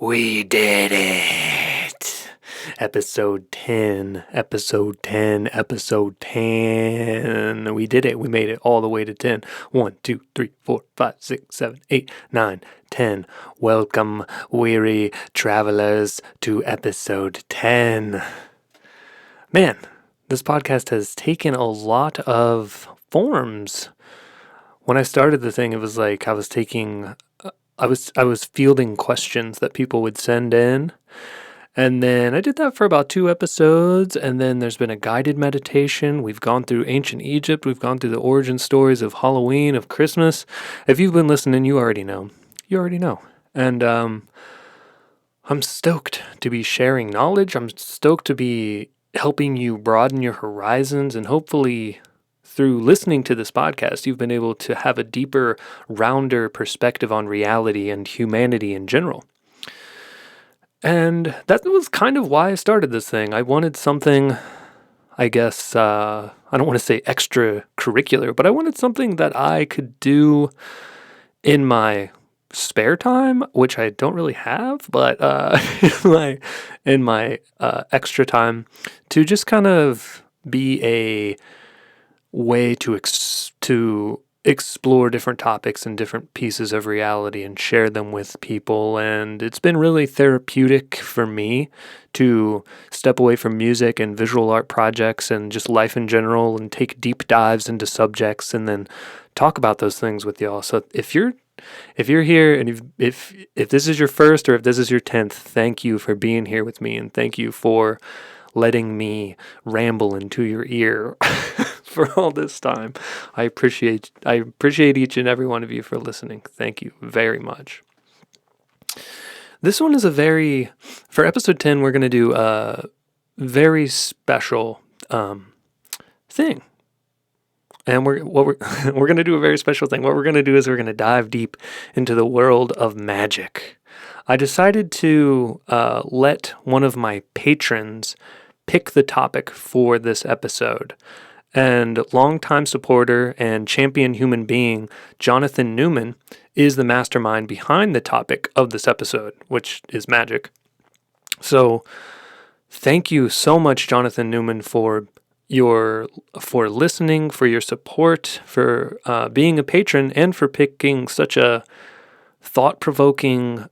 We did it! Episode 10. We did it. We made it all the way to 10. 1, 2, 3, 4, 5, 6, 7, 8, 9, 10. Welcome, weary travelers, to episode 10. Man, this podcast has taken a lot of forms. When I started the thing, it was like I was fielding questions that people would send in. And then I did that for about 2 episodes. And then there's been a guided meditation. We've gone through ancient Egypt. We've gone through the origin stories of Halloween, of Christmas. If you've been listening, you already know. And I'm stoked to be sharing knowledge. I'm stoked to be helping you broaden your horizons, and hopefully through listening to this podcast, you've been able to have a deeper, rounder perspective on reality and humanity in general. And that was kind of why I started this thing. I wanted something, I guess, I don't want to say extracurricular, but I wanted something that I could do in my spare time, which I don't really have, but in my extra time, to just kind of be a way to explore different topics and different pieces of reality and share them with people. And it's been really therapeutic for me to step away from music and visual art projects and just life in general and take deep dives into subjects and then talk about those things with y'all. So if you're here and if this is your first or if this is your 10th, thank you for being here with me, and thank you for letting me ramble into your ear for all this time. I appreciate each and every one of you for listening. Thank you very much. This one is for episode 10, we're going to do a very special thing. And we're going to do a very special thing. What we're going to do is we're going to dive deep into the world of magic. I decided to let one of my patrons pick the topic for this episode. And longtime supporter and champion human being, Jonathan Newman, is the mastermind behind the topic of this episode, which is magic. So thank you so much, Jonathan Newman, for listening, for your support, for being a patron, and for picking such a thought-provoking,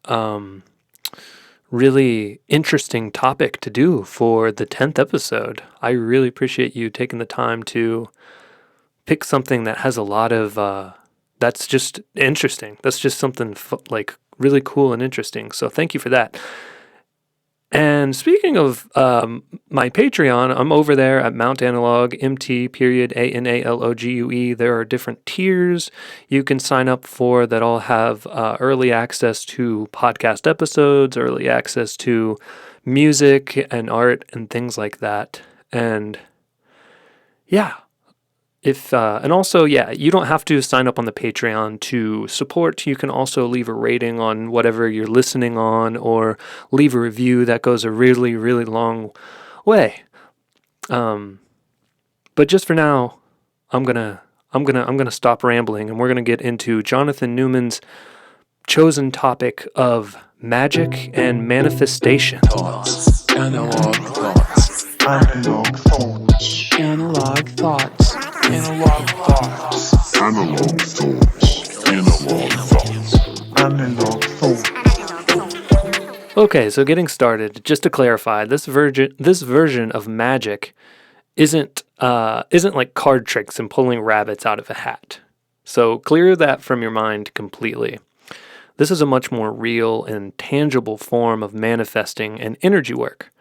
really interesting topic to do for the 10th episode. I really appreciate you taking the time to pick something that has a lot of, that's just interesting. That's just something really cool and interesting. So thank you for that. And speaking of my Patreon, I'm over there at Mount Analogue, MT.ANALOGUE. There are different tiers you can sign up for that all have early access to podcast episodes, early access to music and art and things like that. And yeah. You don't have to sign up on the Patreon to support. You can also leave a rating on whatever you're listening on, or leave a review. That goes a really, really long way. But just for now, I'm gonna stop rambling, and we're gonna get into Jonathan Newman's chosen topic of magic and manifestation. Thoughts. Analog thoughts. Analog thoughts. Analog thoughts. Analog thoughts. Analog thoughts. Analog thoughts. Analog thoughts. Okay, so getting started, just to clarify, this version of magic isn't like card tricks and pulling rabbits out of a hat. So clear that from your mind completely. This is a much more real and tangible form of manifesting and energy work.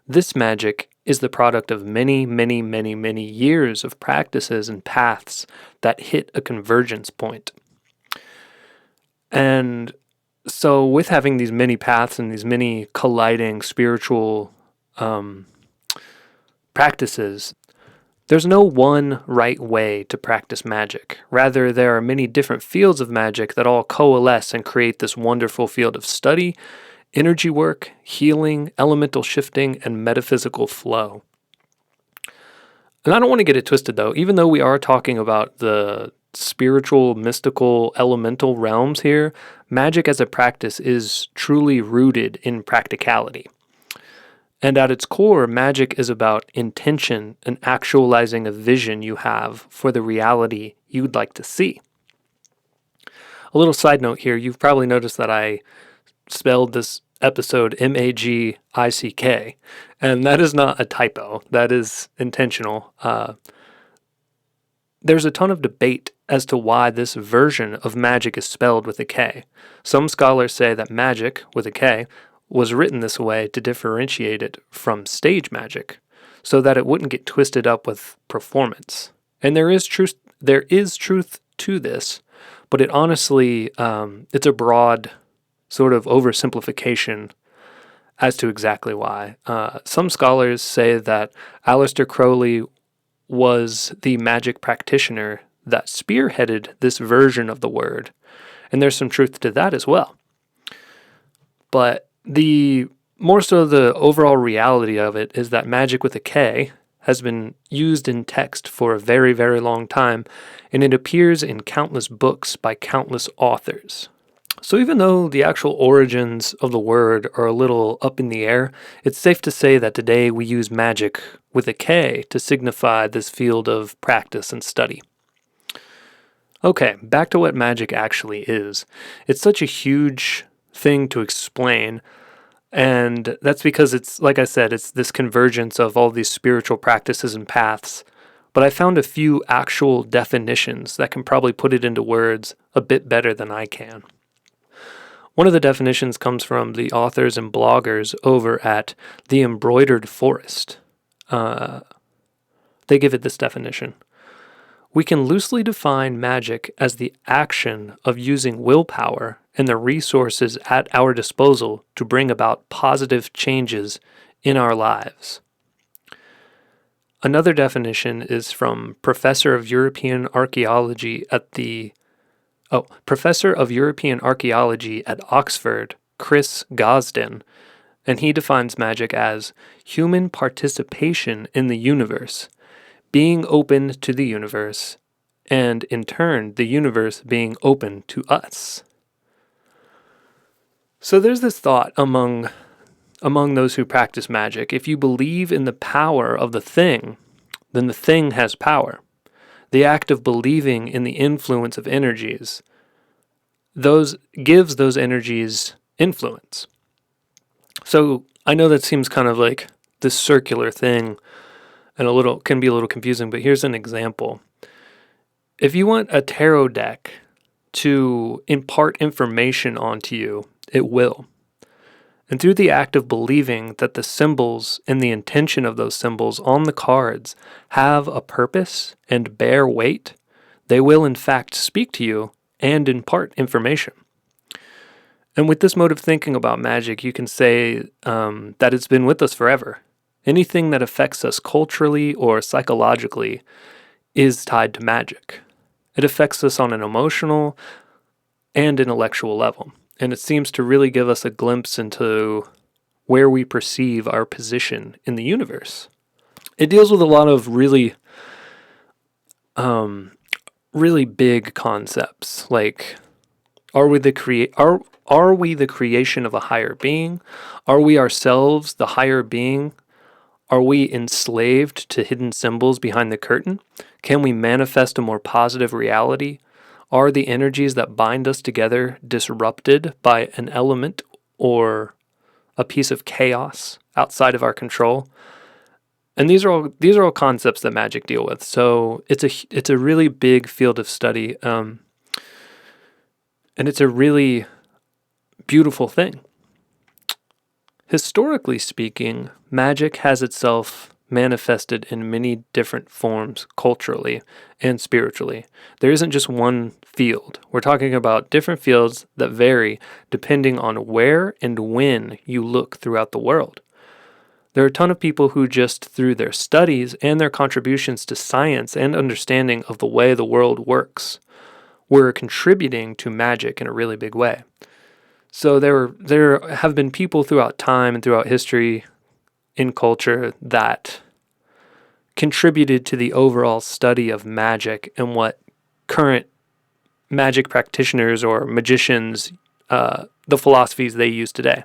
This magic is the product of many, many, many, many years of practices and paths that hit a convergence point. And so with having these many paths and these many colliding spiritual practices, there's no one right way to practice magic. Rather, there are many different fields of magic that all coalesce and create this wonderful field of study, energy work, healing, elemental shifting, and metaphysical flow. And I don't want to get it twisted, though. Even though we are talking about the spiritual, mystical, elemental realms here, magic as a practice is truly rooted in practicality. And at its core, magic is about intention and actualizing a vision you have for the reality you'd like to see. A little side note here, you've probably noticed that I spelled this episode Magick, and that is not a typo. That is intentional. There's a ton of debate as to why this version of magic is spelled with a K. Some scholars say that magic, with a K, was written this way to differentiate it from stage magic, so that it wouldn't get twisted up with performance. And there is truth to this, but it honestly, it's a broad sort of oversimplification as to exactly why. Some scholars say that Aleister Crowley was the magic practitioner that spearheaded this version of the word, and there's some truth to that as well. But more so the overall reality of it is that magic with a K has been used in text for a very, very long time, and it appears in countless books by countless authors. So even though the actual origins of the word are a little up in the air, it's safe to say that today we use magic with a K to signify this field of practice and study. Okay, back to what magic actually is. It's such a huge thing to explain, and that's because it's, like I said, it's this convergence of all these spiritual practices and paths. But I found a few actual definitions that can probably put it into words a bit better than I can. One of the definitions comes from the authors and bloggers over at The Embroidered Forest. They give it this definition. We can loosely define magic as the action of using willpower and the resources at our disposal to bring about positive changes in our lives. Another definition is from Professor of European Archaeology at Oxford, Chris Gosden, and he defines magic as human participation in the universe, being open to the universe, and in turn, the universe being open to us. So there's this thought among those who practice magic: if you believe in the power of the thing, then the thing has power. The act of believing in the influence of energies, gives those energies influence. So I know that seems kind of like this circular thing and can be a little confusing, but here's an example. If you want a tarot deck to impart information onto you, it will. And through the act of believing that the symbols and the intention of those symbols on the cards have a purpose and bear weight, they will in fact speak to you and impart information. And with this mode of thinking about magic, you can say that it's been with us forever. Anything that affects us culturally or psychologically is tied to magic. It affects us on an emotional and intellectual level, and it seems to really give us a glimpse into where we perceive our position in the universe. It deals with a lot of really big concepts, like are we the creation of a higher being? Are we ourselves the higher being? Are we enslaved to hidden symbols behind the curtain? Can we manifest a more positive reality? Are the energies that bind us together disrupted by an element or a piece of chaos outside of our control? And these are all concepts that magic deal with. So it's a really big field of study, and it's a really beautiful thing. Historically speaking, magic has itself manifested in many different forms culturally and spiritually. There isn't just one field. We're talking about different fields that vary depending on where and when you look throughout the world. There are a ton of people who just through their studies and their contributions to science and understanding of the way the world works were contributing to magic in a really big way. So there have been people throughout time and throughout history in culture that contributed to the overall study of magic and what current magic practitioners or magicians the philosophies they use today.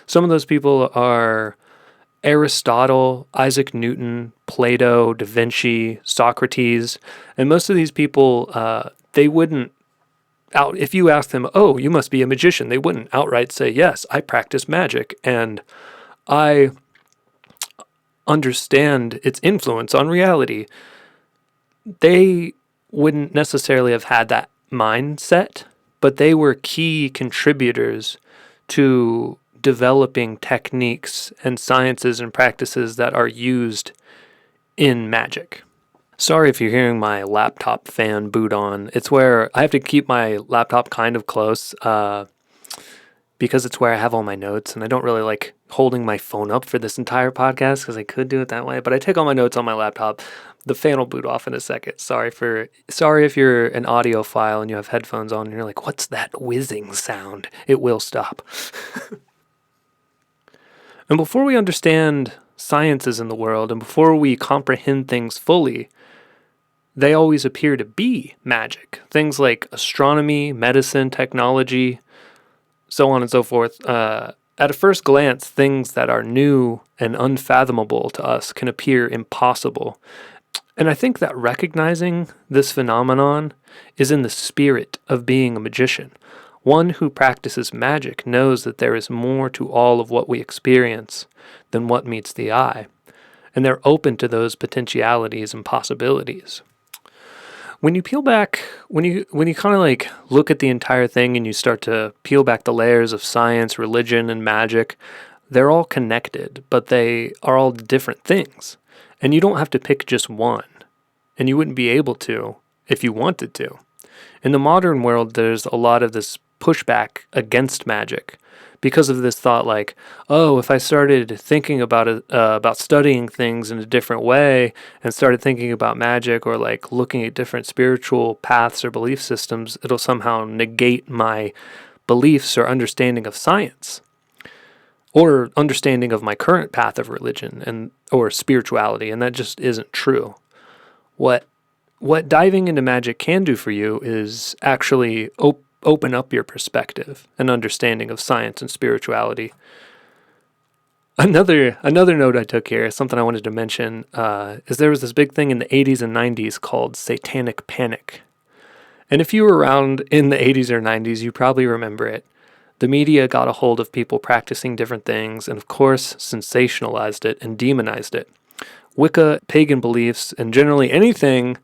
Some of those people are Aristotle, Isaac Newton, Plato, Da Vinci, Socrates, and most of these people, they wouldn't if you ask them, oh, you must be a magician, they wouldn't outright say, yes, I practice magic, and I understand its influence on reality. They wouldn't necessarily have had that mindset, but they were key contributors to developing techniques and sciences and practices that are used in magic. Sorry if you're hearing my laptop fan boot on. It's where I have to keep my laptop kind of close because it's where I have all my notes, and I don't really like holding my phone up for this entire podcast because I could do it that way, but I take all my notes on my laptop. The fan will boot off in a second. Sorry if you're an audiophile and you have headphones on and you're like, what's that whizzing sound? It will stop. And before we understand sciences in the world and before we comprehend things fully, they always appear to be magic. Things like astronomy, medicine, technology, so on and so forth. At a first glance, things that are new and unfathomable to us can appear impossible. And I think that recognizing this phenomenon is in the spirit of being a magician. One who practices magic knows that there is more to all of what we experience than what meets the eye, and they're open to those potentialities and possibilities. When you peel back, when you kind of like look at the entire thing and you start to peel back the layers of science, religion, and magic, they're all connected, but they are all different things. And you don't have to pick just one, and you wouldn't be able to if you wanted to. In the modern world, there's a lot of this pushback against magic because of this thought like, oh, if I started thinking about studying things in a different way and started thinking about magic or like looking at different spiritual paths or belief systems, it'll somehow negate my beliefs or understanding of science or understanding of my current path of religion and or spirituality, and that just isn't true. What diving into magic can do for you is actually open up your perspective and understanding of science and spirituality. Another note I took here, something I wanted to mention, is there was this big thing in the 80s and 90s called satanic panic. And if you were around in the 80s or 90s, you probably remember it. The media got a hold of people practicing different things and, of course, sensationalized it and demonized it. Wicca, pagan beliefs, and generally anything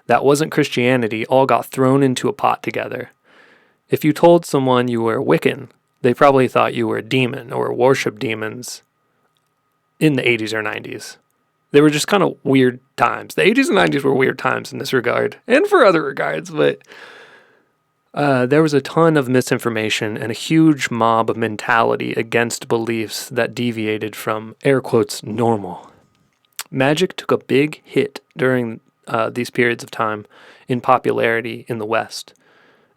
that wasn't Christianity all got thrown into a pot together. If you told someone you were Wiccan, they probably thought you were a demon or worshiped demons in the 80s or 90s. They were just kind of weird times. The 80s and 90s were weird times in this regard, and for other regards, but there was a ton of misinformation and a huge mob mentality against beliefs that deviated from, air quotes, normal. Magic took a big hit during these periods of time in popularity in the West.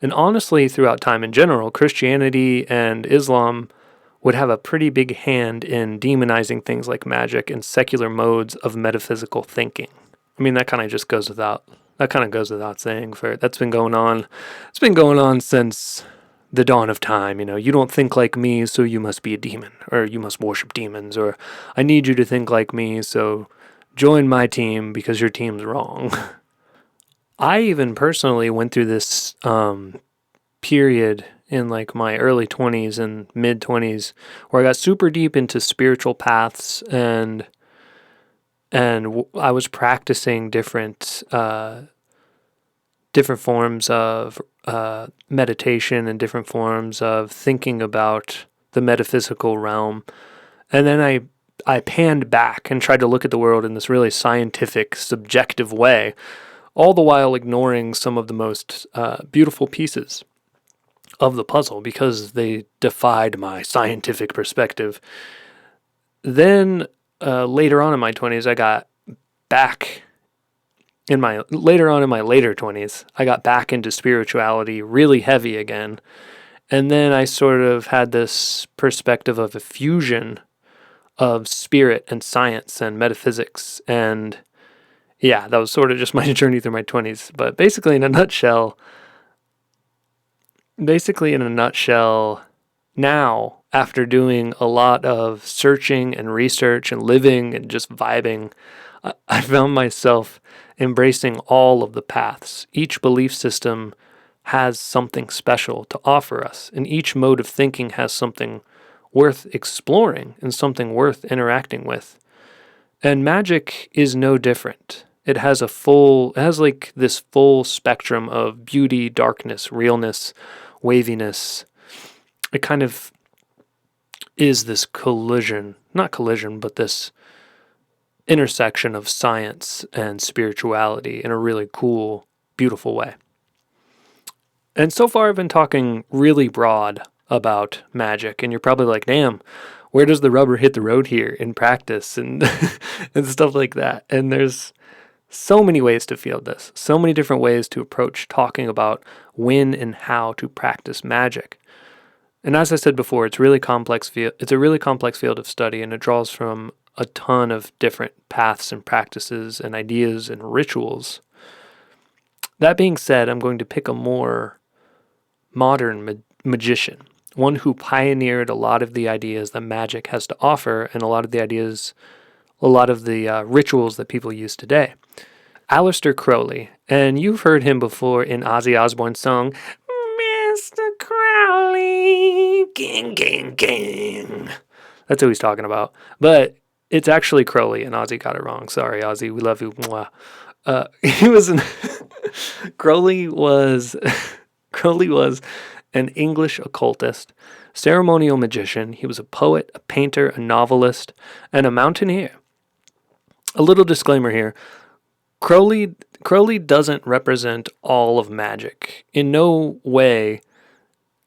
And honestly, throughout time in general, Christianity and Islam would have a pretty big hand in demonizing things like magic and secular modes of metaphysical thinking. I mean, that kind of goes without saying. That's been going on. It's been going on since the dawn of time. You know, you don't think like me, so you must be a demon, or you must worship demons, or I need you to think like me, so join my team because your team's wrong. I even personally went through this period in like my early 20s and mid 20s where I got super deep into spiritual paths and I was practicing different forms of meditation and different forms of thinking about the metaphysical realm. And then I panned back and tried to look at the world in this really scientific, subjective way, all the while ignoring some of the most beautiful pieces of the puzzle because they defied my scientific perspective. Then later on in my 20s, later on in my later 20s, I got back into spirituality really heavy again. And then I sort of had this perspective of a fusion of spirit and science and metaphysics. And yeah, that was sort of just my journey through my 20s. But basically, in a nutshell, basically, in a nutshell, now, after doing a lot of searching and research and living and just vibing, I found myself embracing all of the paths. Each belief system has something special to offer us, and each mode of thinking has something worth exploring and something worth interacting with. And magic is no different. It has like this full spectrum of beauty, darkness, realness, waviness. It kind of is this not collision, but this intersection of science and spirituality in a really cool, beautiful way. And so far I've been talking really broad about magic, and you're probably like, damn, where does the rubber hit the road here in practice and and stuff like that. And there's so many ways to field this, so many different ways to approach talking about when and how to practice magic. And as I said before, it's a really complex field of study, and it draws from a ton of different paths and practices and ideas and rituals. That being said, I'm going to pick a more modern magician, one who pioneered a lot of the ideas that magic has to offer and a lot of the rituals that people use today. Aleister Crowley, and you've heard him before in Ozzy Osbourne's song, Mr. Crowley, gang, gang, gang. That's who he's talking about. But it's actually Crowley, and Ozzy got it wrong. Sorry, Ozzy, we love you. Mwah. Crowley was an English occultist, ceremonial magician. He was a poet, a painter, a novelist, and a mountaineer. A little disclaimer here. Crowley doesn't represent all of magic. In no way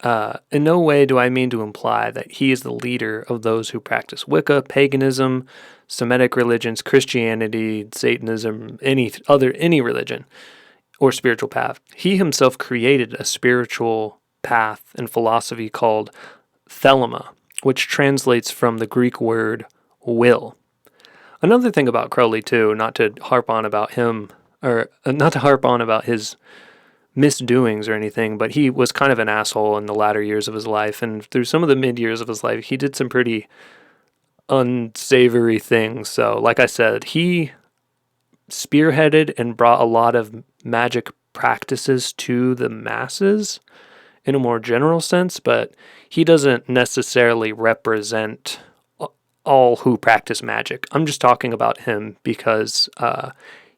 do I mean to imply that he is the leader of those who practice Wicca, paganism, Semitic religions, Christianity, Satanism, any religion or spiritual path. He himself created a spiritual path and philosophy called thelema, which translates from the Greek word will. Another thing about Crowley too, not to harp on about his misdoings or anything, but he was kind of an asshole in the latter years of his life, and through some of the mid years of his life, he did some pretty unsavory things. So, like I said, he spearheaded and brought a lot of magic practices to the masses in a more general sense, but he doesn't necessarily represent all who practice magic. I'm just talking about him because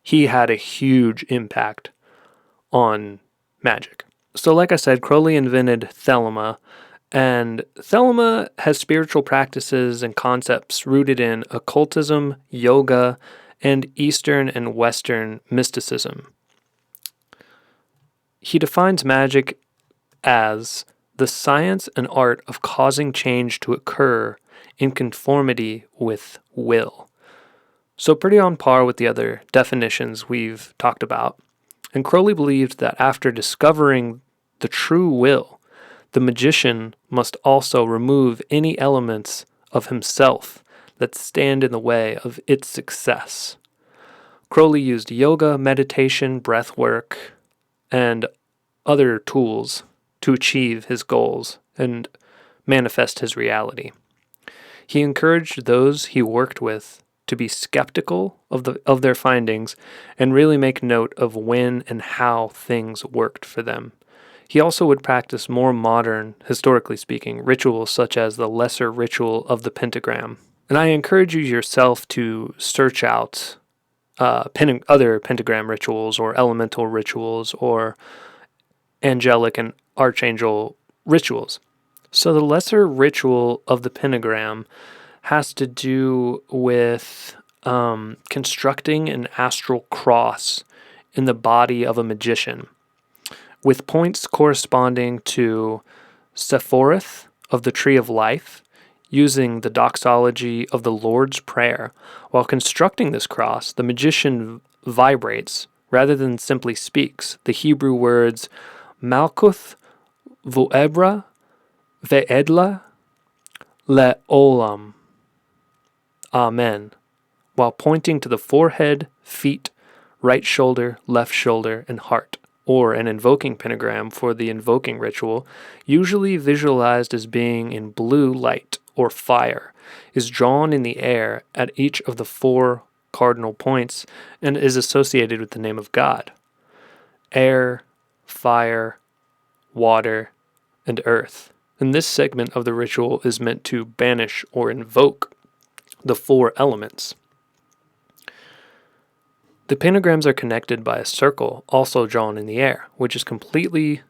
he had a huge impact on magic. So like I said, Crowley invented thelema, and thelema has spiritual practices and concepts rooted in occultism, yoga, and Eastern and Western mysticism. He defines magic as the science and art of causing change to occur in conformity with will. So pretty on par with the other definitions we've talked about. And Crowley believed that after discovering the true will, the magician must also remove any elements of himself that stand in the way of its success. Crowley used yoga, meditation, breath work, and other tools to achieve his goals and manifest his reality. He encouraged those he worked with to be skeptical of their findings and really make note of when and how things worked for them. He also would practice more modern, historically speaking, rituals such as the lesser ritual of the pentagram. And I encourage you yourself to search out other pentagram rituals or elemental rituals or angelic and archangel rituals. So the lesser ritual of the pentagram has to do with constructing an astral cross in the body of a magician, with points corresponding to Sephorath of the Tree of Life, using the doxology of the Lord's Prayer. While constructing this cross, the magician vibrates rather than simply speaks the Hebrew words Malkuth Voebra Ve'edla Le'olam. Amen, while pointing to the forehead, feet, right shoulder, left shoulder, and heart, or an invoking pentagram for the invoking ritual, usually visualized as being in blue light or fire, is drawn in the air at each of the 4 cardinal points and is associated with the name of God: air, fire, water, and earth. And this segment of the ritual is meant to banish or invoke the 4 elements. The pentagrams are connected by a circle also drawn in the air, which is completed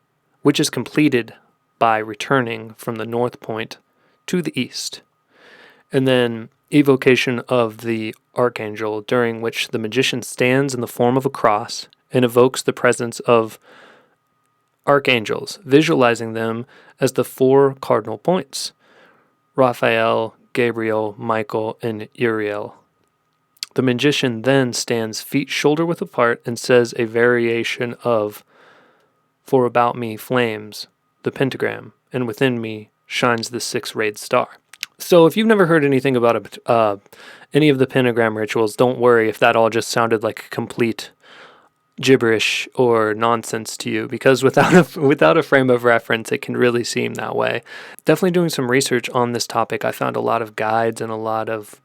by returning from the north point to the east. And then evocation of the Archangel, during which the magician stands in the form of a cross and evokes the presence of Archangels, visualizing them as the 4 cardinal points: Raphael, Gabriel, Michael, and Uriel. The magician then stands feet shoulder-width apart and says a variation of "For about me flames the pentagram, and within me shines the 6-rayed star." So if you've never heard anything about any of the pentagram rituals, don't worry if that all just sounded like complete gibberish or nonsense to you, because without a frame of reference, it can really seem that way. Definitely doing some research on this topic, I found a lot of guides and a lot of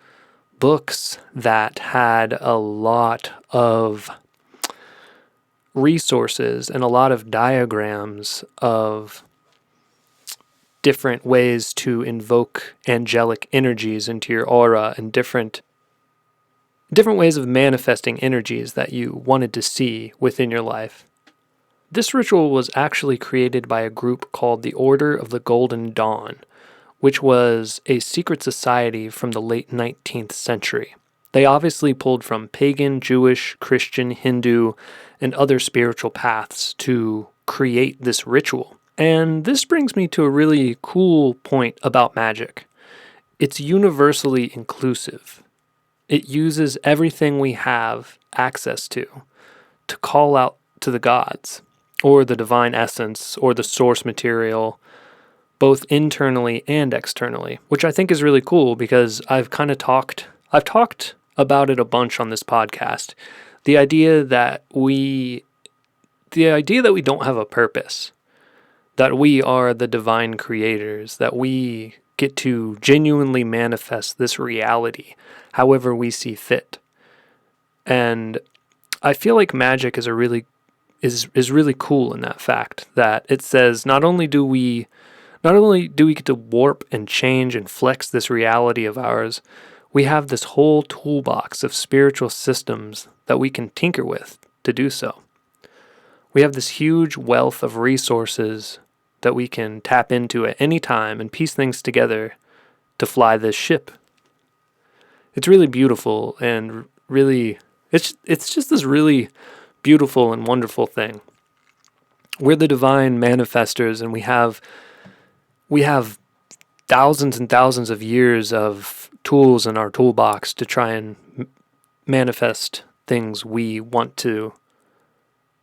books that had a lot of resources and a lot of diagrams of different ways to invoke angelic energies into your aura, and different ways of manifesting energies that you wanted to see within your life. This ritual was actually created by a group called the Order of the Golden Dawn, which was a secret society from the late 19th century. They obviously pulled from pagan, Jewish, Christian, Hindu, and other spiritual paths to create this ritual. And this brings me to a really cool point about magic. It's universally inclusive. It uses everything we have access to call out to the gods, or the divine essence, or the source material, both internally and externally, which I think is really cool because I've talked about it a bunch on this podcast. The idea that we don't have a purpose, that we are the divine creators, that we get to genuinely manifest this reality however we see fit. And I feel like magic is really cool in that fact that it says not only do we get to warp and change and flex this reality of ours, we have this whole toolbox of spiritual systems that we can tinker with to do so. We have this huge wealth of resources that we can tap into at any time and piece things together to fly this ship. It's really beautiful, and really, it's just this really beautiful and wonderful thing. We're the divine manifestors, and we have thousands and thousands of years of tools in our toolbox to try and manifest things we want to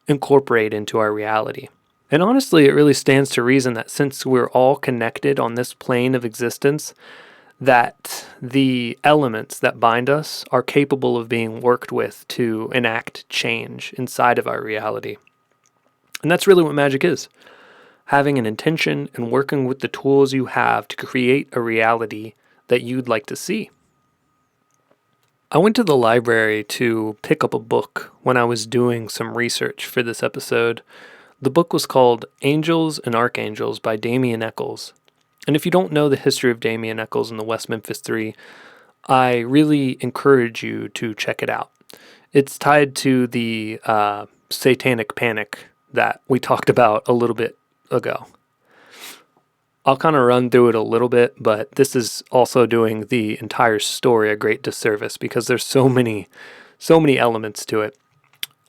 incorporate into our reality. And honestly, it really stands to reason that since we're all connected on this plane of existence, that the elements that bind us are capable of being worked with to enact change inside of our reality. And that's really what magic is. Having an intention and working with the tools you have to create a reality that you'd like to see. I went to the library to pick up a book when I was doing some research for this episode. The book was called Angels and Archangels by Damien Echols. And if you don't know the history of Damien Echols and the West Memphis Three, I really encourage you to check it out. It's tied to the satanic panic that we talked about a little bit ago. I'll kind of run through it a little bit, but this is also doing the entire story a great disservice because there's so many elements to it.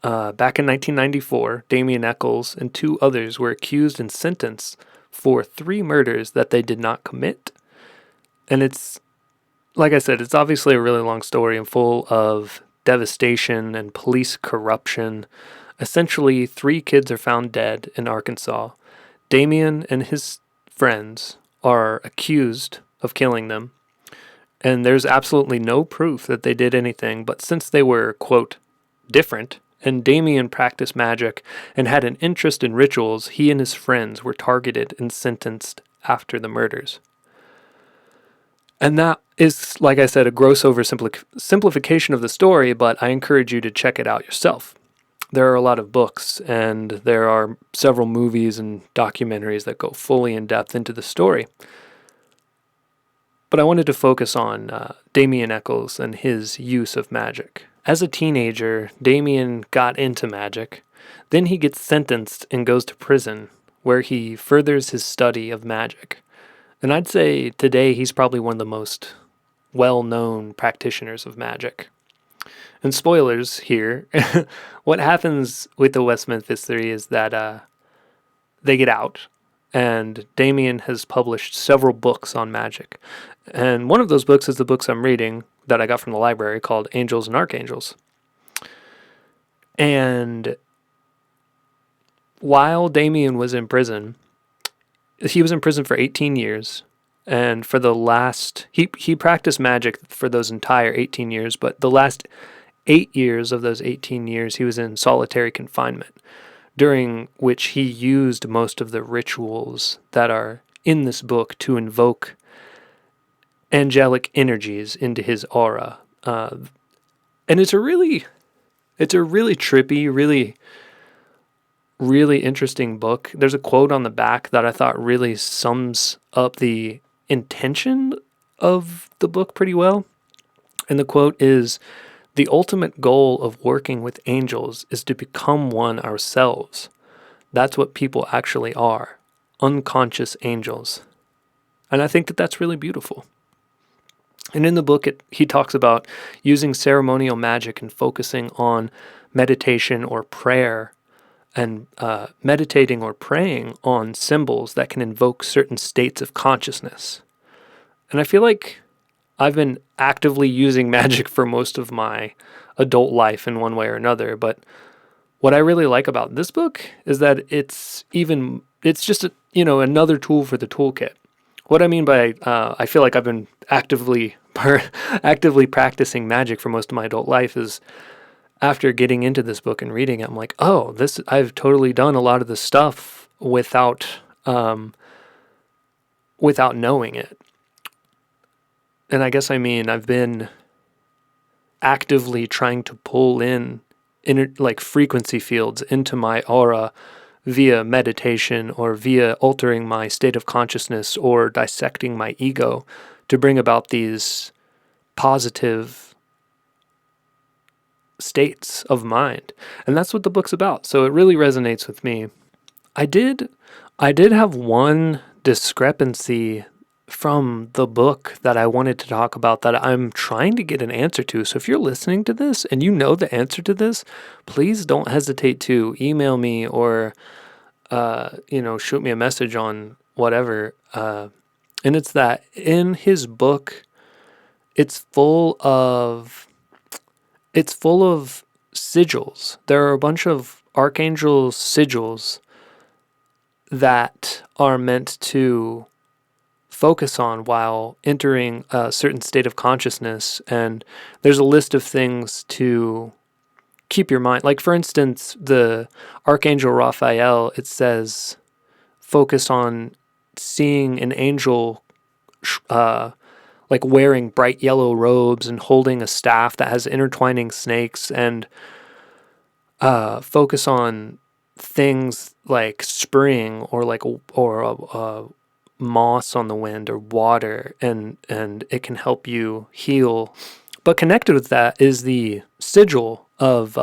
Back in 1994, Damien Echols and 2 others were accused and sentenced for 3 murders that they did not commit. And it's, like I said, it's obviously a really long story and full of devastation and police corruption. Essentially, 3 kids are found dead in Arkansas. Damien and his friends are accused of killing them, and there's absolutely no proof that they did anything, but since they were, quote, different and Damien practiced magic and had an interest in rituals, he and his friends were targeted and sentenced after the murders. And that is, like I said, a gross oversimplification of the story, but I encourage you to check it out yourself. There are a lot of books, and there are several movies and documentaries that go fully in depth into the story. But I wanted to focus on Damien Echols and his use of magic. As a teenager, Damien got into magic. Then he gets sentenced and goes to prison, where he furthers his study of magic. And I'd say today he's probably one of the most well-known practitioners of magic. And spoilers here, what happens with the West Memphis Three is that they get out, and Damien has published several books on magic. And one of those books is the books I'm reading that I got from the library called Angels and Archangels. And while Damien was in prison, he was in prison for 18 years. And for the last, he practiced magic for those entire 18 years, but the last 8 years of those 18 years, he was in solitary confinement, during which he used most of the rituals that are in this book to invoke angelic energies into his aura. And it's a really trippy, really interesting book. There's a quote on the back that I thought really sums up the intention of the book pretty well. And the quote is, "The ultimate goal of working with angels is to become one ourselves. That's what people actually are, unconscious angels." And I think that that's really beautiful. And in the book, he talks about using ceremonial magic and focusing on meditation or prayer, and meditating or praying on symbols that can invoke certain states of consciousness. And I feel like I've been actively using magic for most of my adult life in one way or another, but what I really like about this book is that it's just another tool for the toolkit. What I mean by I feel like I've been actively practicing magic for most of my adult life is, after getting into this book and reading it, I'm like, oh, I've totally done a lot of this stuff without knowing it. And I guess I've been actively trying to pull in frequency fields into my aura via meditation or via altering my state of consciousness or dissecting my ego to bring about these positive states of mind. And that's what the book's about. So it really resonates with me. I did have one discrepancy from the book that I wanted to talk about that I'm trying to get an answer to. So if you're listening to this and you know the answer to this, please don't hesitate to email me or shoot me a message on whatever. And it's that in his book, it's full of sigils. There are a bunch of Archangel sigils that are meant to focus on while entering a certain state of consciousness. And there's a list of things to keep your mind. Like, for instance, the Archangel Raphael, it says, focus on seeing an angel wearing bright yellow robes and holding a staff that has intertwining snakes, and focus on things like spring or moss on the wind or water, and it can help you heal. But connected with that is the sigil of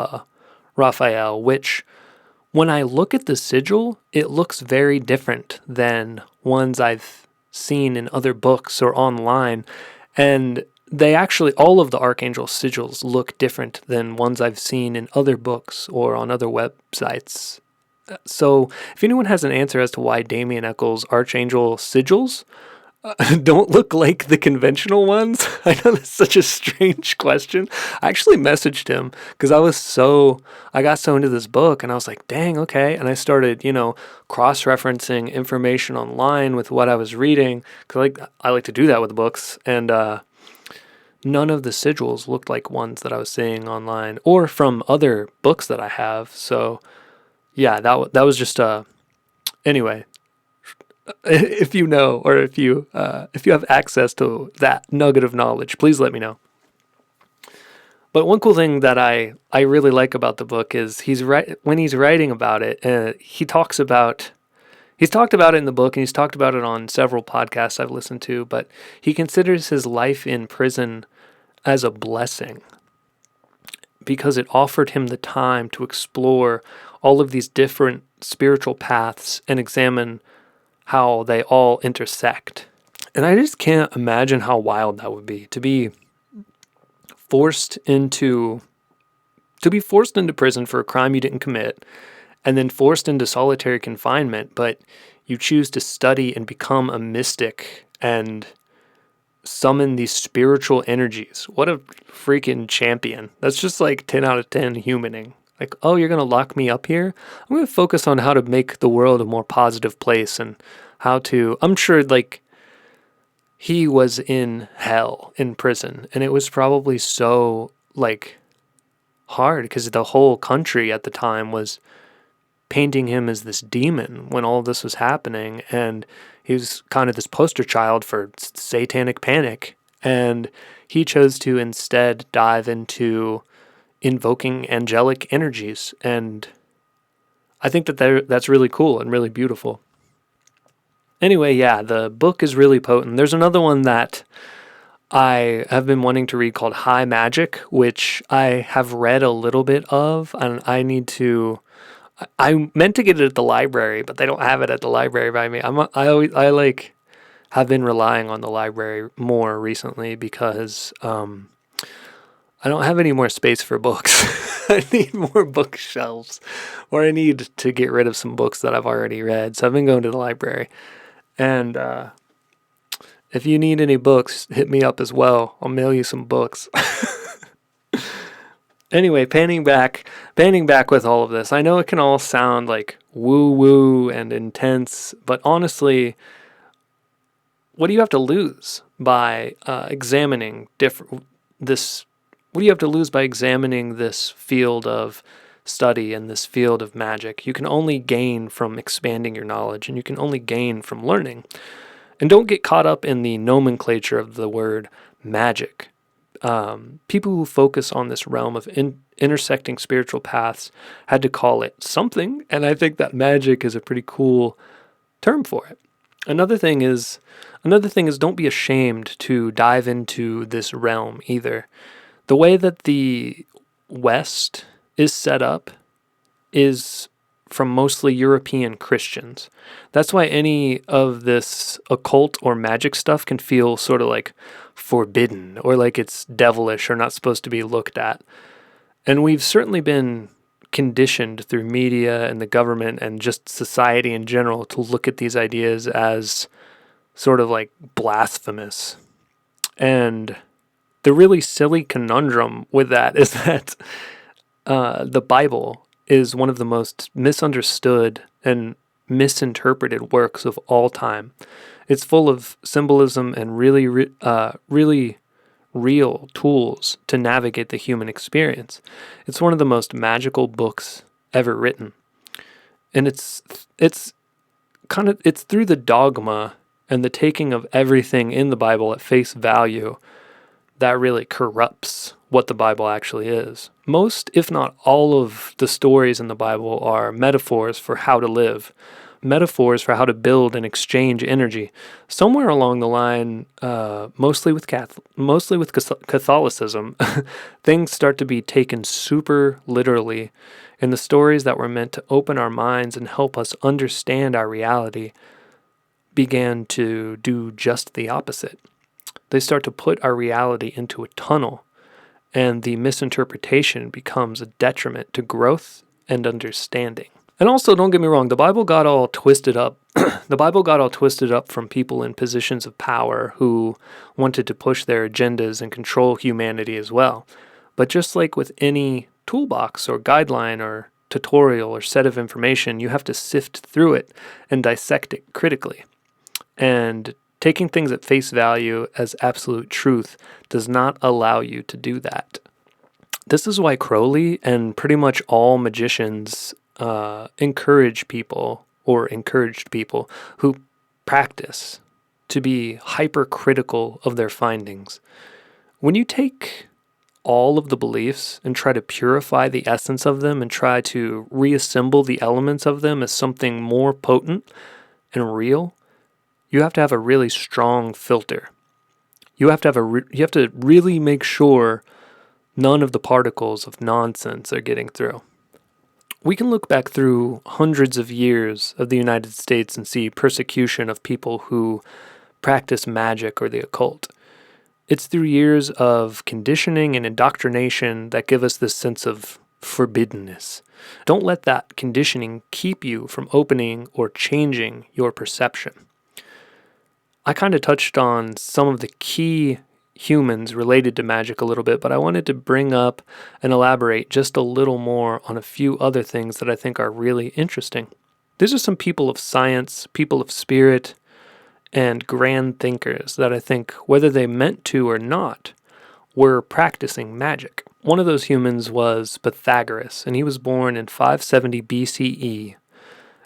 Raphael, which when I look at the sigil, it looks very different than ones I've seen in other books or online. And they actually, all of the Archangel sigils look different than ones I've seen in other books or on other websites. So if anyone has an answer as to why Damien Echols' Archangel sigils don't look like the conventional ones, I know that's such a strange question. I actually messaged him because I got so into this book, and I was like, dang, okay. And I started, cross-referencing information online with what I was reading, because I like to do that with books. And none of the sigils looked like ones that I was seeing online or from other books that I have. So yeah, that was just anyway. If you know, or if you have access to that nugget of knowledge, please let me know. But one cool thing that I really like about the book is when he's writing about it, he's talked about it in the book, and he's talked about it on several podcasts I've listened to, but he considers his life in prison as a blessing because it offered him the time to explore all of these different spiritual paths and examine how they all intersect. And I just can't imagine how wild that would be to be forced into prison for a crime you didn't commit, and then forced into solitary confinement, but you choose to study and become a mystic and summon these spiritual energies. What a freaking champion. That's just like 10 out of 10 humaning. Like, oh, you're going to lock me up here? I'm going to focus on how to make the world a more positive place and how to... I'm sure, like, he was in hell in prison, and it was probably so, like, hard because the whole country at the time was painting him as this demon when all this was happening, and he was kind of this poster child for satanic panic, and he chose to instead dive into invoking angelic energies, and I think that's really cool and really beautiful. Anyway, yeah, the book is really potent. There's another one that I have been wanting to read called High Magick, which I have read a little bit of, and I meant to get it at the library, but they don't have it at the library by me. I have been relying on the library more recently because I don't have any more space for books. I need more bookshelves, or I need to get rid of some books that I've already read. So I've been going to the library. And if you need any books, hit me up as well. I'll mail you some books. Anyway, panning back with all of this. I know it can all sound like woo-woo and intense, but honestly, what do you have to lose by examining this field of study and this field of magic? You can only gain from expanding your knowledge, and you can only gain from learning. And don't get caught up in the nomenclature of the word magic. People who focus on this realm of intersecting spiritual paths had to call it something, and I think that magic is a pretty cool term for it. Another thing is don't be ashamed to dive into this realm either. The way that the West is set up is from mostly European Christians. That's why any of this occult or magic stuff can feel sort of like forbidden or like it's devilish or not supposed to be looked at. And we've certainly been conditioned through media and the government and just society in general to look at these ideas as sort of like blasphemous. And the really silly conundrum with that is that the Bible is one of the most misunderstood and misinterpreted works of all time. It's full of symbolism and really real tools to navigate the human experience. It's one of the most magical books ever written. And it's through the dogma and the taking of everything in the Bible at face value that really corrupts what the Bible actually is. Most, if not all of the stories in the Bible are metaphors for how to live, metaphors for how to build and exchange energy. Somewhere along the line, mostly with Catholicism, things start to be taken super literally, and the stories that were meant to open our minds and help us understand our reality began to do just the opposite. They start to put our reality into a tunnel, and the misinterpretation becomes a detriment to growth and understanding. And also, don't get me wrong, the Bible got all twisted up. The Bible got all twisted up from people in positions of power who wanted to push their agendas and control humanity as well. But just like with any toolbox or guideline or tutorial or set of information, you have to sift through it and dissect it critically. And Taking things at face value as absolute truth does not allow you to do that. This is why Crowley and pretty much all magicians encouraged people who practice to be hypercritical of their findings. When you take all of the beliefs and try to purify the essence of them and try to reassemble the elements of them as something more potent and real, you have to have a really strong filter. You have to really make sure none of the particles of nonsense are getting through. We can look back through hundreds of years of the United States and see persecution of people who practice magic or the occult. It's through years of conditioning and indoctrination that give us this sense of forbiddenness. Don't let that conditioning keep you from opening or changing your perception. I kind of touched on some of the key humans related to magic a little bit, but I wanted to bring up and elaborate just a little more on a few other things that I think are really interesting. These are some people of science, people of spirit, and grand thinkers that I think, whether they meant to or not, were practicing magic. One of those humans was Pythagoras, and he was born in 570 BCE.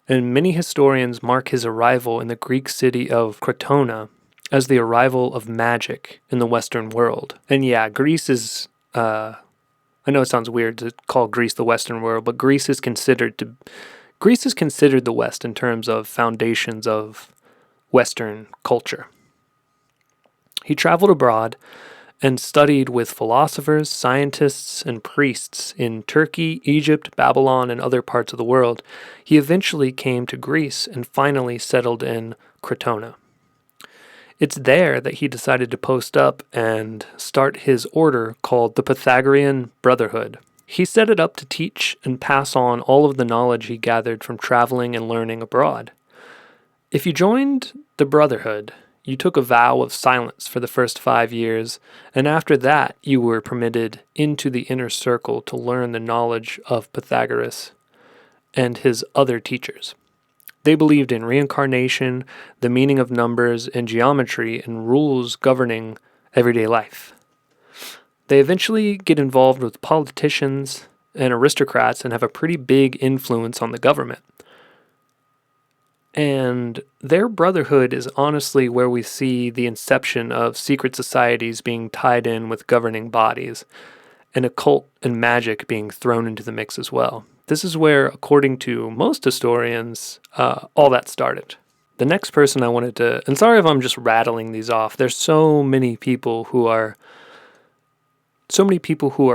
And many historians mark his arrival in the Greek city of Crotona as the arrival of magic in the Western world. And yeah, Greece is, I know it sounds weird to call Greece the Western world, but Greece is considered the West in terms of foundations of Western culture. He traveled abroad and studied with philosophers, scientists, and priests in Turkey, Egypt, Babylon, and other parts of the world. He eventually came to Greece and finally settled in Crotona. It's there that he decided to post up and start his order called the Pythagorean Brotherhood. He set it up to teach and pass on all of the knowledge he gathered from traveling and learning abroad. If you joined the Brotherhood, you took a vow of silence for the first 5 years, and after that you were permitted into the inner circle to learn the knowledge of Pythagoras and his other teachers. They believed in reincarnation, the meaning of numbers, and geometry and rules governing everyday life. They eventually get involved with politicians and aristocrats and have a pretty big influence on the government. And their brotherhood is honestly where we see the inception of secret societies being tied in with governing bodies, and occult and magic being thrown into the mix as well. This is where, according to most historians, all that started. The next person I wanted to, and sorry if I'm just rattling these off, there's so many people who are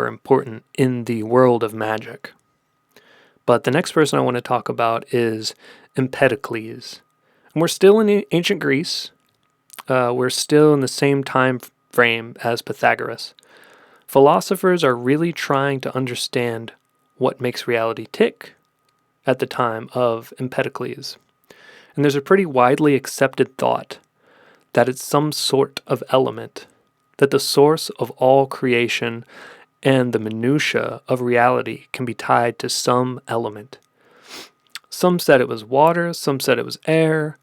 important in the world of magic. But the next person I want to talk about is Empedocles. And we're still in ancient Greece. We're still in the same time frame as Pythagoras. Philosophers are really trying to understand what makes reality tick at the time of Empedocles. And there's a pretty widely accepted thought that it's some sort of element, that the source of all creation and the minutiae of reality can be tied to some element. Some said it was water, some said it was air.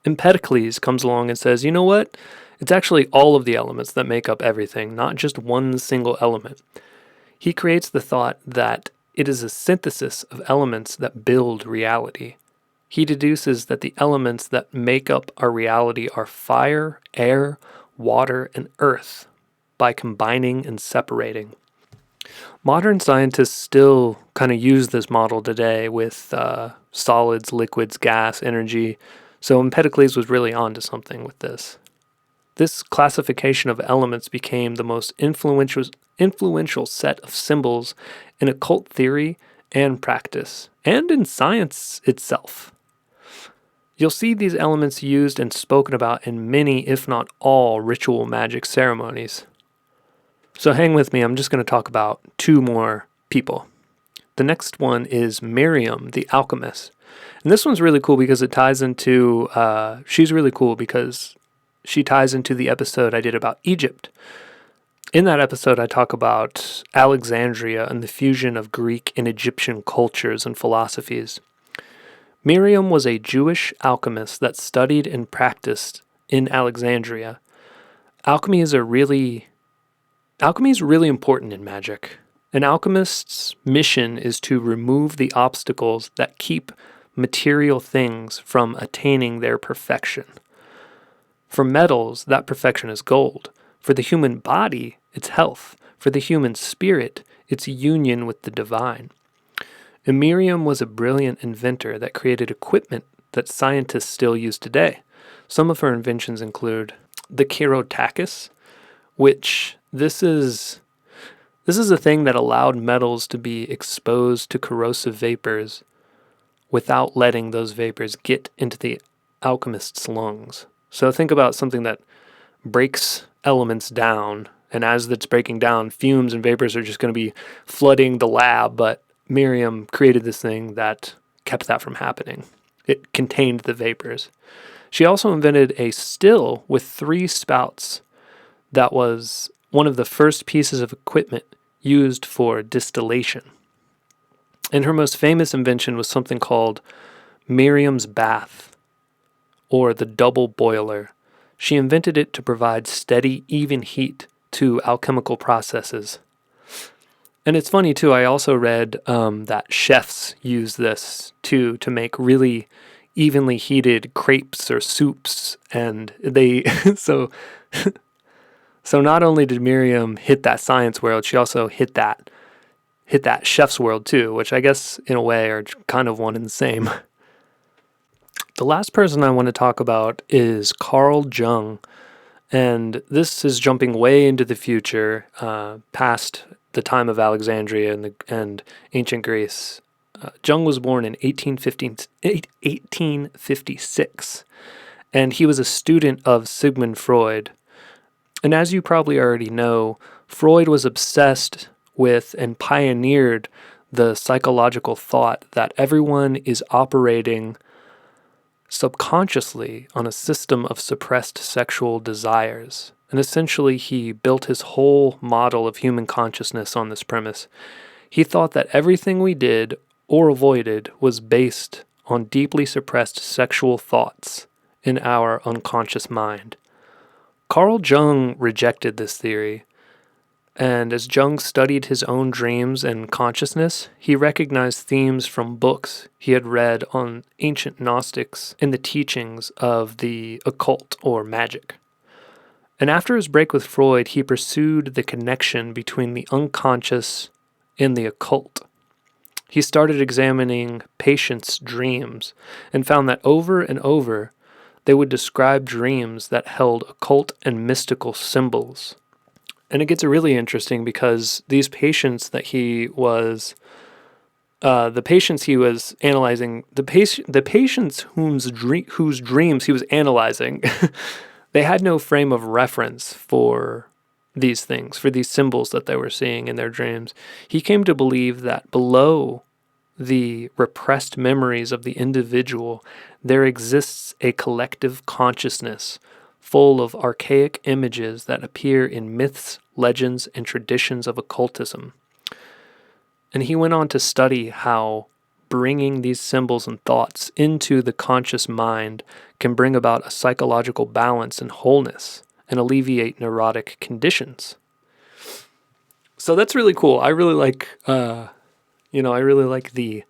Empedocles comes along and says, you know what? It's actually all of the elements that make up everything, not just one single element. He creates the thought that it is a synthesis of elements that build reality. He deduces that the elements that make up our reality are fire, air, water, and earth by combining and separating. Modern scientists still kind of use this model today with solids, liquids, gas, energy. So Empedocles was really onto something with this. This classification of elements became the most influential set of symbols in occult theory and practice, and in science itself. You'll see these elements used and spoken about in many, if not all, ritual magic ceremonies. So hang with me, I'm just going to talk about 2 more people. The next one is Miriam, the alchemist. And this one's really cool because it ties into, she's really cool because she ties into the episode I did about Egypt. In that episode, I talk about Alexandria and the fusion of Greek and Egyptian cultures and philosophies. Miriam was a Jewish alchemist that studied and practiced in Alexandria. Alchemy is really important in magic. An alchemist's mission is to remove the obstacles that keep material things from attaining their perfection. For metals, that perfection is gold. For the human body, it's health. For the human spirit, it's union with the divine. And Miriam was a brilliant inventor that created equipment that scientists still use today. Some of her inventions include the chirotachus, which this is a thing that allowed metals to be exposed to corrosive vapors without letting those vapors get into the alchemist's lungs. So think about something that breaks elements down, and as it's breaking down, fumes and vapors are just going to be flooding the lab, but Miriam created this thing that kept that from happening. It contained the vapors. She also invented a still with 3 spouts that was one of the first pieces of equipment used for distillation. And her most famous invention was something called Miriam's bath, or the double boiler. She invented it to provide steady, even heat to alchemical processes. And it's funny, too, I also read that chefs use this, too, to make really evenly heated crepes or soups. And they, so not only did Miriam hit that science world, she also hit that chef's world, too, which I guess, in a way, are kind of one and the same. The last person I want to talk about is Carl Jung. And this is jumping way into the future, past the time of Alexandria and ancient Greece. Jung was born in 1856, and he was a student of Sigmund Freud. And as you probably already know, Freud was obsessed with and pioneered the psychological thought that everyone is operating subconsciously on a system of suppressed sexual desires. And essentially, he built his whole model of human consciousness on this premise. He thought that everything we did or avoided was based on deeply suppressed sexual thoughts in our unconscious mind. Carl Jung rejected this theory, and as Jung studied his own dreams and consciousness, he recognized themes from books he had read on ancient Gnostics and the teachings of the occult or magic. And after his break with Freud, he pursued the connection between the unconscious and the occult. He started examining patients' dreams and found that over and over, they would describe dreams that held occult and mystical symbols. And it gets really interesting because these patients that he was, the patients he was analyzing, the patients whose dreams he was analyzing, they had no frame of reference for these things, for these symbols that they were seeing in their dreams. He came to believe that below the repressed memories of the individual, there exists a collective consciousness full of archaic images that appear in myths, legends, and traditions of occultism. And he went on to study how bringing these symbols and thoughts into the conscious mind can bring about a psychological balance and wholeness and alleviate neurotic conditions. So that's really cool. I really like the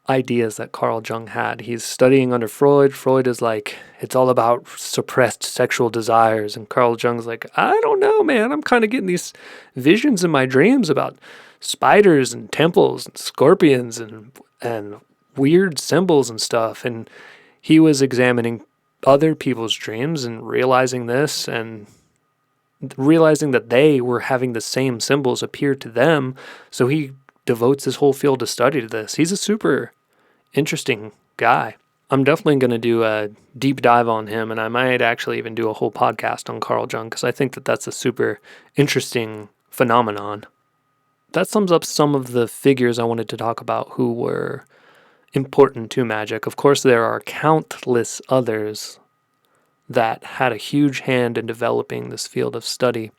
ideas that Carl Jung had. He's studying under Freud. Freud is like, it's all about suppressed sexual desires. And Carl Jung's like, I don't know, man. I'm kind of getting these visions in my dreams about spiders and temples and scorpions and weird symbols and stuff. And he was examining other people's dreams and realizing this and realizing that they were having the same symbols appear to them. So he devotes his whole field of study to this. He's a super interesting guy. I'm definitely going to do a deep dive on him, and I might actually even do a whole podcast on Carl Jung because I think that that's a super interesting phenomenon. That sums up some of the figures I wanted to talk about who were important to magic. Of course, there are countless others that had a huge hand in developing this field of study.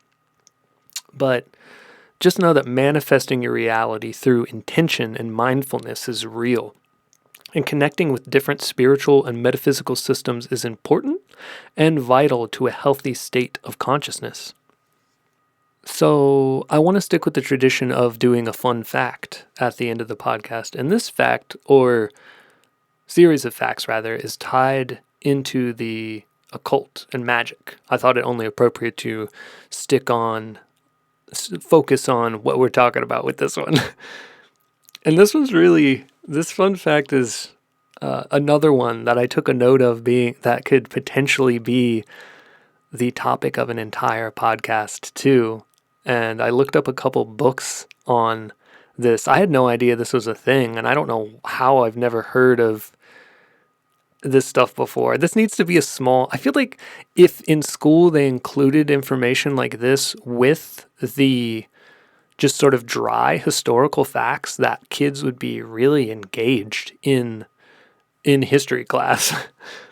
But just know that manifesting your reality through intention and mindfulness is real. and connecting with different spiritual and metaphysical systems is important and vital to a healthy state of consciousness. So I want to stick with the tradition of doing a fun fact at the end of the podcast. And this fact, or series of facts rather, is tied into the occult and magic. I thought it only appropriate to focus on what we're talking about with this one. And this fun fact is another one that I took a note of that could potentially be the topic of an entire podcast too. And I looked up a couple books on this. I had no idea this was a thing, and I don't know how I've never heard of this stuff before. This needs to be I feel like if in school they included information like this with the just sort of dry historical facts, that kids would be really engaged in history class.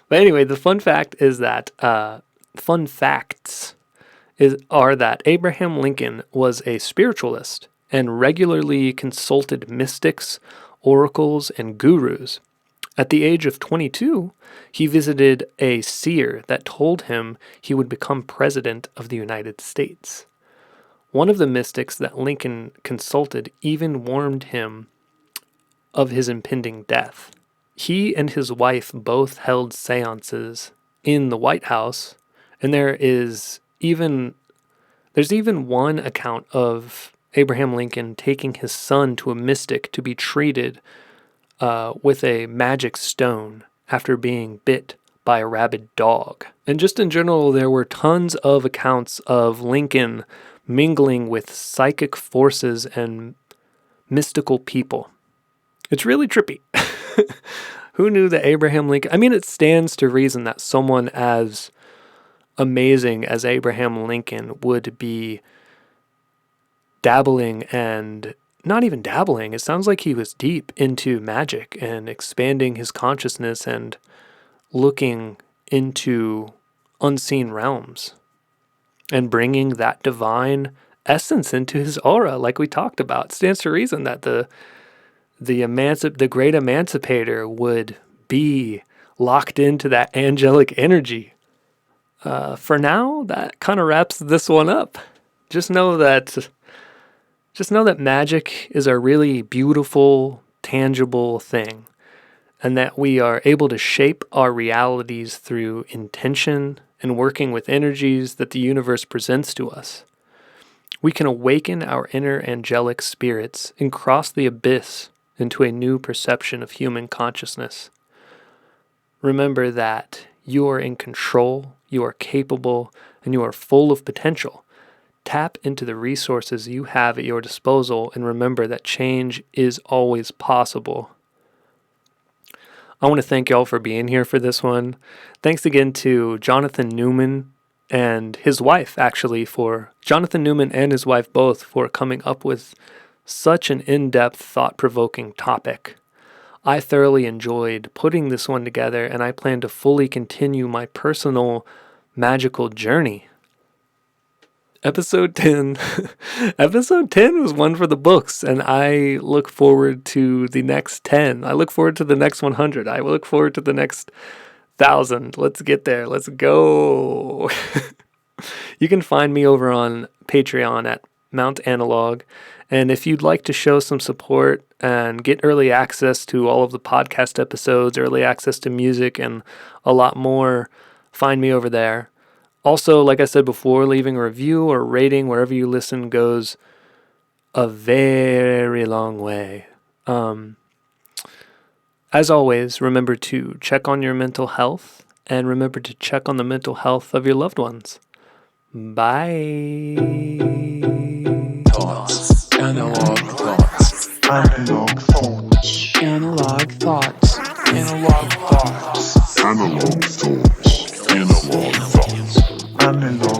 But anyway, the fun fact is that fun facts are that Abraham Lincoln was a spiritualist and regularly consulted mystics, oracles, and gurus. At the age of 22, he visited a seer that told him he would become president of the United States. One of the mystics that Lincoln consulted even warned him of his impending death. He and his wife both held seances in the White House, and there's even one account of Abraham Lincoln taking his son to a mystic to be treated with a magic stone after being bit by a rabid dog. And just in general, there were tons of accounts of Lincoln mingling with psychic forces and mystical people. It's really trippy. Who knew that Abraham Lincoln... I mean, it stands to reason that someone as amazing as Abraham Lincoln would be dabbling, and not even dabbling, it sounds like he was deep into magic and expanding his consciousness and looking into unseen realms and bringing that divine essence into his aura, like we talked about. It stands to reason that the great emancipator would be locked into that angelic energy. For now, that kind of wraps this one up. Just know that magic is a really beautiful, tangible thing, and that we are able to shape our realities through intention and working with energies that the universe presents to us. We can awaken our inner angelic spirits and cross the abyss into a new perception of human consciousness. Remember that you are in control, you are capable, and you are full of potential. Tap into the resources you have at your disposal, and remember that change is always possible. I want to thank y'all for being here for this one. Thanks again to Jonathan Newman and his wife, Jonathan Newman and his wife both, for coming up with such an in-depth, thought-provoking topic. I thoroughly enjoyed putting this one together, and I plan to fully continue my personal magical journey. Episode 10. Episode 10 was one for the books, and I look forward to the next 10. I look forward to the next 100. I look forward to the next 1,000. Let's get there. Let's go. You can find me over on Patreon at Mount Analogue. And if you'd like to show some support and get early access to all of the podcast episodes, early access to music, and a lot more, find me over there. Also, like I said before, leaving a review or rating wherever you listen goes a very long way. As always, remember to check on your mental health, and remember to check on the mental health of your loved ones. Bye. Thoughts. Analog thoughts. Analog thoughts. Analog thoughts. Analog thoughts. Analog thoughts. Analog thoughts. Analog